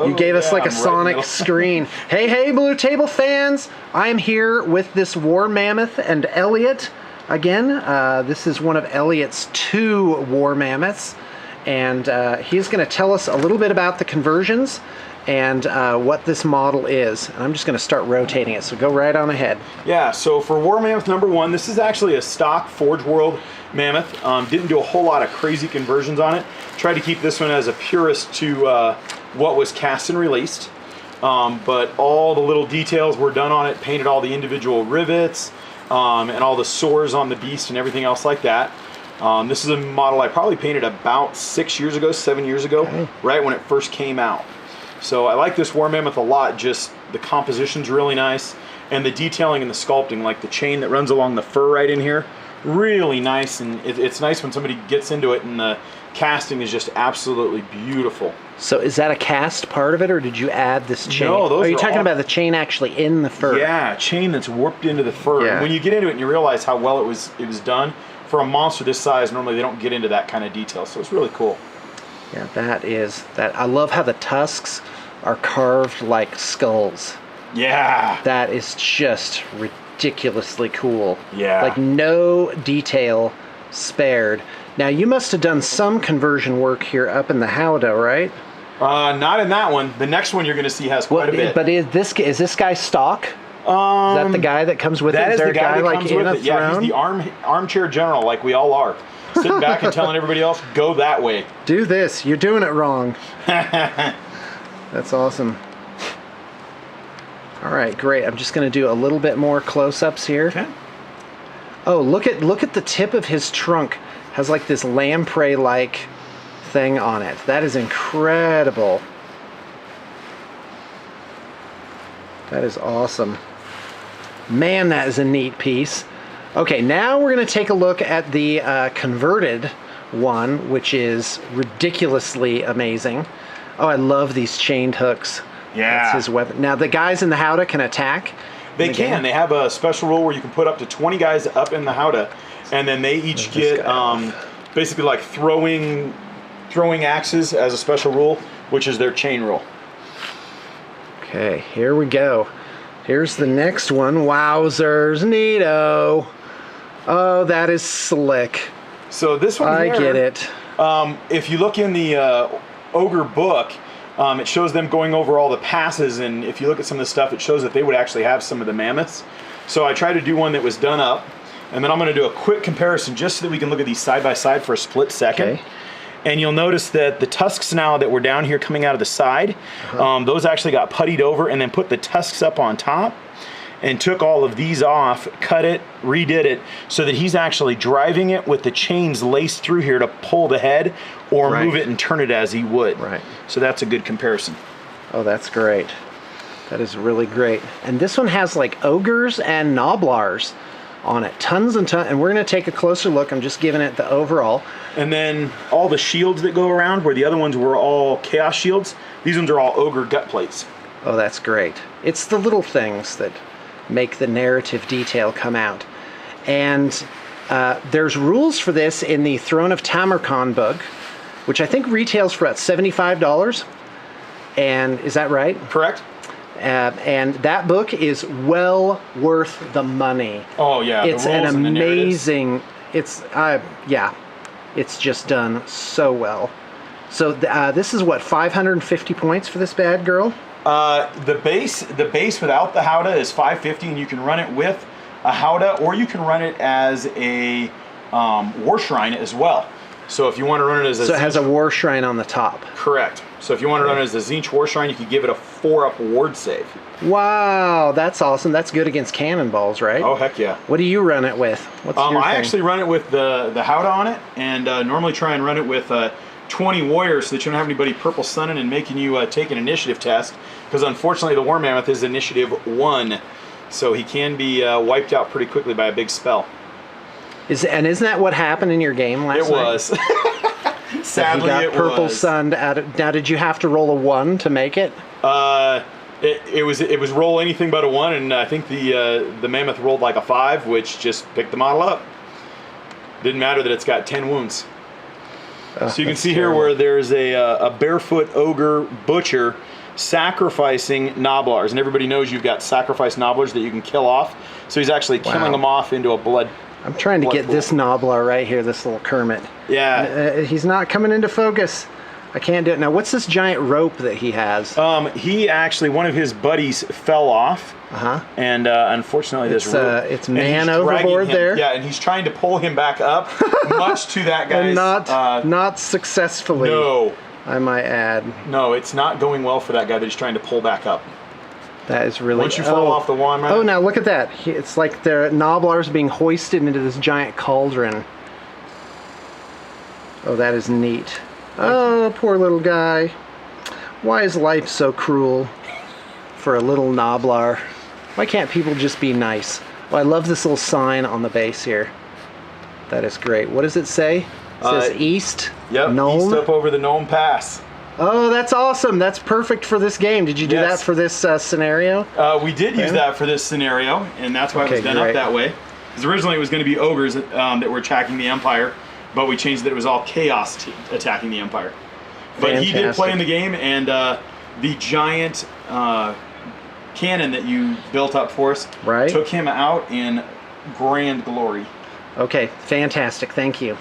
You gave us like a Sonic screen. Hey, Blue Table fans! I am here with this war mammoth and Elliot. Again, this is one of Elliot's 2 war mammoths. And he's going to tell us a little bit about the conversions and what this model is. And I'm just going to start rotating it, so go right on ahead. Yeah, so for war mammoth number 1, this is actually a stock Forge World mammoth. Didn't do a whole lot of crazy conversions on it. Tried to keep this one as a purist to what was cast and released. But all the little details were done on it, painted all the individual rivets, and all the sores on the beast and everything else like that. This is a model I probably painted about 7 years ago, right when it first came out. So I like this war mammoth a lot. Just the composition's really nice, and the detailing and the sculpting, like the chain that runs along the fur right in here, really nice. And it's nice when somebody gets into it, and the casting is just absolutely beautiful. So is that a cast part of it, or did you add this chain? No, those are you talking all about the chain actually in the fur? Yeah, chain that's warped into the fur. Yeah. And when you get into it and you realize how well it was done, for a monster this size, normally they don't get into that kind of detail, so it's really cool. Yeah, that. I love how the tusks are carved like skulls. Yeah. That is just ridiculously cool. Yeah. Like no detail spared. Now you must have done some conversion work here up in the howdah, right? Not in that one. The next one you're going to see has quite a bit. But is this guy stock? Is that the guy that comes with it? That is there the guy that comes with it. Yeah, throne? he's the armchair general, like we all are. Sitting back and telling everybody else, go that way. Do this. You're doing it wrong. That's awesome. All right, great. I'm just going to do a little bit more close-ups here. Okay. Oh, look at the tip of his trunk. Has like this lamprey-like thing on it. That is incredible. That is awesome. Man, that is a neat piece. Okay, now we're going to take a look at the converted one, which is ridiculously amazing. Oh, I love these chained hooks. Yeah. That's his weapon. Now, the guys in the howdah can attack. They can. They have a special rule where you can put up to 20 guys up in the howdah, and then they each get basically like throwing axes as a special rule, which is their chain rule. Okay, here we go. Here's the next one. Wowzers, neato. Oh, that is slick. So this one I get it. If you look in the Ogre book, it shows them going over all the passes, and if you look at some of the stuff, it shows that they would actually have some of the mammoths. So I tried to do one that was done up, and then I'm going to do a quick comparison just so that we can look at these side by side for a split second. Okay. And you'll notice that the tusks now that were down here coming out of the side, those actually got puttied over and then put the tusks up on top and took all of these off, cut it, redid it, so that he's actually driving it with the chains laced through here to pull the head or move it and turn it as he would. Right. So that's a good comparison. Oh, that's great. That is really great. And this one has like ogres and noblars on it. Tons and tons. And we're going to take a closer look. I'm just giving it the overall. And then all the shields that go around, where the other ones were all chaos shields, these ones are all ogre gut plates. Oh, that's great. It's the little things that make the narrative detail come out. And there's rules for this in the Throne of Tamarkan book, which I think retails for about $75. And is that right? Correct. And that book is well worth the money. Oh yeah, it's an amazing. It's it's just done so well. So this is what, 550 points for this bad girl. The base without the howdah is 550, and you can run it with a howdah, or you can run it as a war shrine as well. So if you want to run it as a it has a war shrine on the top. Correct. So if you want to run it as a Tzeentch war shrine, you can give it a 4-up ward save. Wow, that's awesome. That's good against cannonballs, right? Oh heck yeah. What do you run it with? What's your thing? I actually run it with the howdah on it, and normally try and run it with 20 warriors so that you don't have anybody purple sunning and making you take an initiative test, because unfortunately the war mammoth is initiative 1, so he can be wiped out pretty quickly by a big spell. Isn't that what happened in your game last night? It was. Sadly, he got purple sunned. Now, did you have to roll a 1 to make it? It was roll anything but a 1, and I think the mammoth rolled like a 5, which just picked the model up. Didn't matter that it's got 10 wounds. So you can see here where there's a barefoot ogre butcher sacrificing Gnoblars, and everybody knows you've got sacrifice Gnoblars that you can kill off. So he's actually killing them off into a blood. I'm trying to get this Gnoblar right here, this little Kermit. Yeah. He's not coming into focus. I can't do it. Now, what's this giant rope that he has? He actually, one of his buddies fell off. And unfortunately, this rope. It's man overboard there. Yeah, and he's trying to pull him back up, much to that guy's. And not successfully. No. I might add. No, it's not going well for that guy that he's trying to pull back up. That is really... Once you fall off the wand, right? Oh, now look at that. It's like the Gnoblar's being hoisted into this giant cauldron. Oh, that is neat. Oh, poor little guy. Why is life so cruel for a little Gnoblar? Why can't people just be nice? Oh, I love this little sign on the base here. That is great. What does it say? It says east. Yep, Nome. east up over the Nome Pass. Oh, that's awesome. That's perfect for this game. Did you do that for this scenario? We did use that for this scenario, and that's why it was done up that way. Because originally it was going to be ogres that were attacking the Empire, but we changed that it was all chaos attacking the Empire. But he did play in the game, and the giant cannon that you built up for us took him out in grand glory. Okay, fantastic. Thank you.